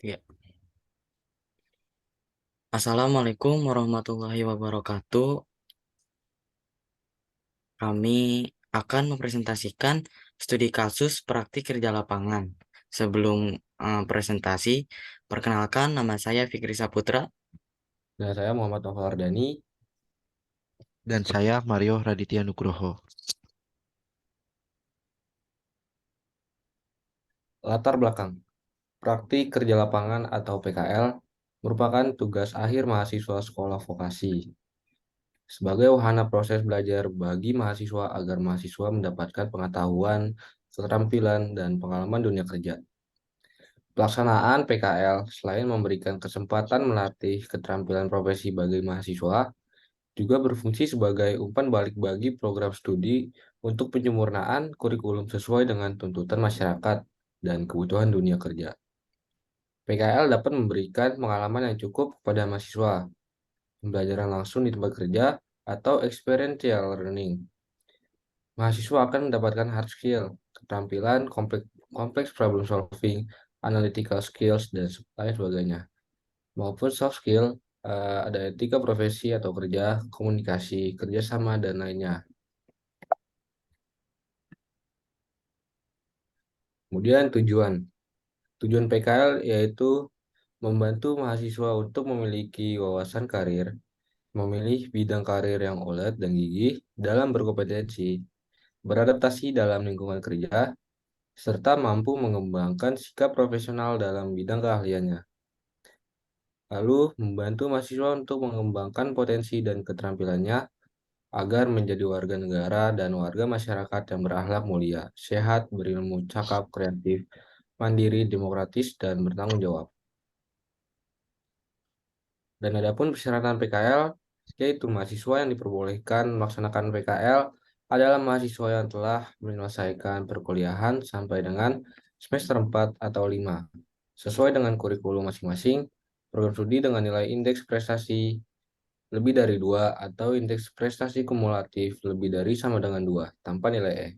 Ya. Assalamualaikum warahmatullahi wabarakatuh. Kami akan mempresentasikan studi kasus praktik kerja lapangan. Sebelum presentasi, perkenalkan nama saya Fikri Saputra. Dan saya Muhammad Novel Ardani. Dan saya Mario Raditya Nugroho. Latar belakang. Praktik kerja lapangan atau PKL merupakan tugas akhir mahasiswa sekolah vokasi sebagai wahana proses belajar bagi mahasiswa agar mahasiswa mendapatkan pengetahuan, keterampilan, dan pengalaman dunia kerja. Pelaksanaan PKL selain memberikan kesempatan melatih keterampilan profesi bagi mahasiswa, juga berfungsi sebagai umpan balik bagi program studi untuk penyempurnaan kurikulum sesuai dengan tuntutan masyarakat dan kebutuhan dunia kerja. PKL dapat memberikan pengalaman yang cukup kepada mahasiswa, pembelajaran langsung di tempat kerja, atau experiential learning. Mahasiswa akan mendapatkan hard skill, keterampilan kompleks problem solving, analytical skills, dan lain sebagainya. Maupun soft skill, ada etika profesi atau kerja, komunikasi, kerjasama, dan lainnya. Kemudian tujuan. Tujuan PKL yaitu membantu mahasiswa untuk memiliki wawasan karir, memilih bidang karir yang ulet dan gigih dalam berkompetensi, beradaptasi dalam lingkungan kerja, serta mampu mengembangkan sikap profesional dalam bidang keahliannya. Lalu, membantu mahasiswa untuk mengembangkan potensi dan keterampilannya agar menjadi warga negara dan warga masyarakat yang berakhlak mulia, sehat, berilmu, cakap, kreatif, mandiri, demokratis, dan bertanggung jawab. Dan adapun persyaratan PKL, yaitu mahasiswa yang diperbolehkan melaksanakan PKL adalah mahasiswa yang telah menyelesaikan perkuliahan sampai dengan semester 4 atau 5, sesuai dengan kurikulum masing-masing, program studi dengan nilai indeks prestasi lebih dari 2 atau indeks prestasi kumulatif lebih dari sama dengan 2, tanpa nilai E.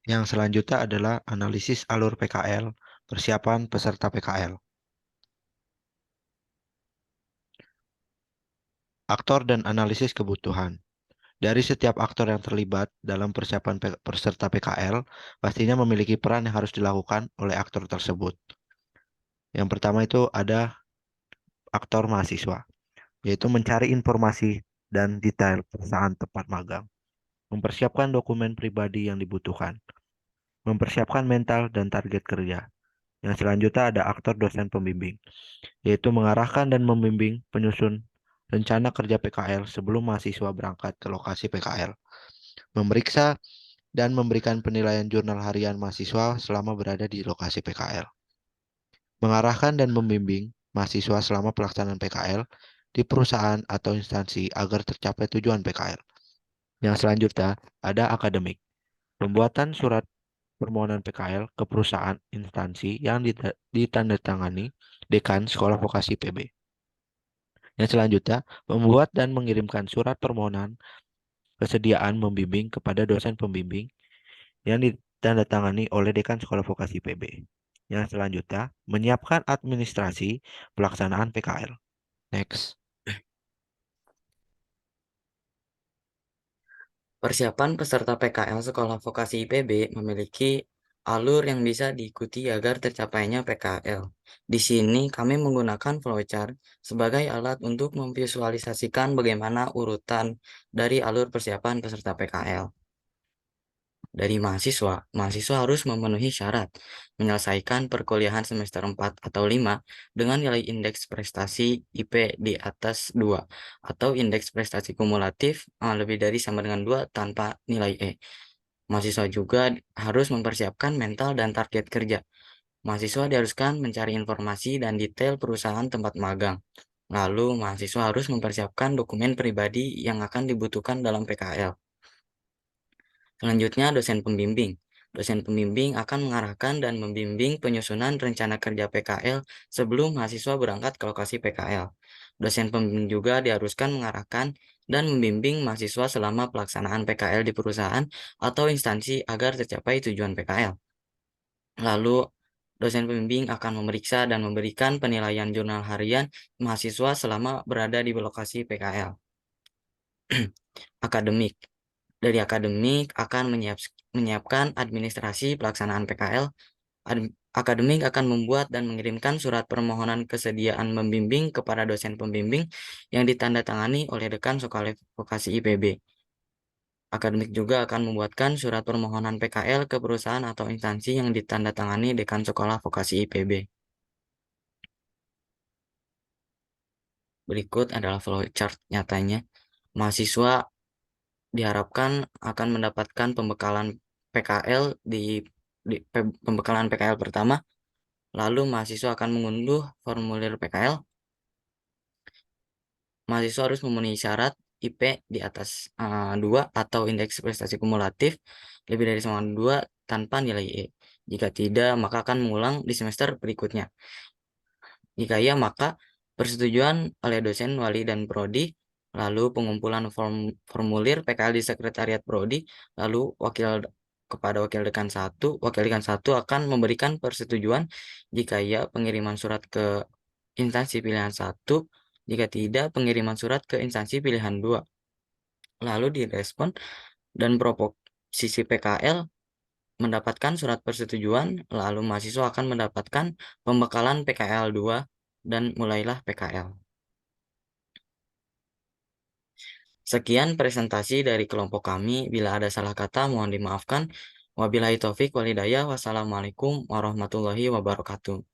Yang selanjutnya adalah analisis alur PKL, persiapan peserta PKL. Aktor dan analisis kebutuhan. Dari setiap aktor yang terlibat dalam persiapan peserta PKL, pastinya memiliki peran yang harus dilakukan oleh aktor tersebut. Yang pertama itu ada aktor mahasiswa, yaitu mencari informasi dan detail perusahaan tempat magang, mempersiapkan dokumen pribadi yang dibutuhkan, mempersiapkan mental dan target kerja. Yang selanjutnya ada aktor dosen pembimbing, yaitu mengarahkan dan membimbing penyusun rencana kerja PKL sebelum mahasiswa berangkat ke lokasi PKL, memeriksa dan memberikan penilaian jurnal harian mahasiswa selama berada di lokasi PKL, mengarahkan dan membimbing mahasiswa selama pelaksanaan PKL di perusahaan atau instansi agar tercapai tujuan PKL. Yang selanjutnya ada akademik, pembuatan surat permohonan PKL ke perusahaan instansi yang ditandatangani dekan sekolah vokasi PB. Yang selanjutnya, membuat dan mengirimkan surat permohonan kesediaan membimbing kepada dosen pembimbing yang ditandatangani oleh dekan sekolah vokasi PB. Yang selanjutnya, menyiapkan administrasi pelaksanaan PKL. Next. Persiapan peserta PKL Sekolah Vokasi IPB memiliki alur yang bisa diikuti agar tercapainya PKL. Di sini kami menggunakan flowchart sebagai alat untuk memvisualisasikan bagaimana urutan dari alur persiapan peserta PKL. Dari mahasiswa harus memenuhi syarat menyelesaikan perkuliahan semester 4 atau 5 dengan nilai indeks prestasi IP di atas 2 atau indeks prestasi kumulatif lebih dari sama dengan 2 tanpa nilai E. Mahasiswa juga harus mempersiapkan mental dan target kerja. Mahasiswa diharuskan mencari informasi dan detail perusahaan tempat magang. Lalu, mahasiswa harus mempersiapkan dokumen pribadi yang akan dibutuhkan dalam PKL. Selanjutnya, dosen pembimbing. Dosen pembimbing akan mengarahkan dan membimbing penyusunan rencana kerja PKL sebelum mahasiswa berangkat ke lokasi PKL. Dosen pembimbing juga diharuskan mengarahkan dan membimbing mahasiswa selama pelaksanaan PKL di perusahaan atau instansi agar tercapai tujuan PKL. Lalu dosen pembimbing akan memeriksa dan memberikan penilaian jurnal harian mahasiswa selama berada di lokasi PKL. Akademik. Dari akademik akan menyiapkan administrasi pelaksanaan PKL. Akademik akan membuat dan mengirimkan surat permohonan kesediaan membimbing kepada dosen pembimbing yang ditandatangani oleh dekan sekolah vokasi IPB. Akademik juga akan membuatkan surat permohonan PKL ke perusahaan atau instansi yang ditandatangani dekan sekolah vokasi IPB. Berikut adalah flowchart nyatanya. Mahasiswa diharapkan akan mendapatkan pembekalan PKL pembekalan PKL pertama. Lalu mahasiswa akan mengunduh formulir PKL. Mahasiswa harus memenuhi syarat IP di atas 2 atau indeks prestasi kumulatif lebih dari sama 2 tanpa nilai E. Jika tidak, maka akan mengulang di semester berikutnya. Jika iya, maka persetujuan oleh dosen, wali, dan prodi, lalu pengumpulan formulir PKL di sekretariat prodi, lalu kepada wakil dekan 1, wakil dekan 1 akan memberikan persetujuan. Jika iya, pengiriman surat ke instansi pilihan 1, jika tidak, pengiriman surat ke instansi pilihan 2. Lalu direspon dan proposisi PKL mendapatkan surat persetujuan, lalu mahasiswa akan mendapatkan pembekalan PKL 2 dan mulailah PKL. Sekian presentasi dari kelompok kami. Bila ada salah kata, mohon dimaafkan. Wabillahi taufik walhidayah. Wassalamualaikum warahmatullahi wabarakatuh.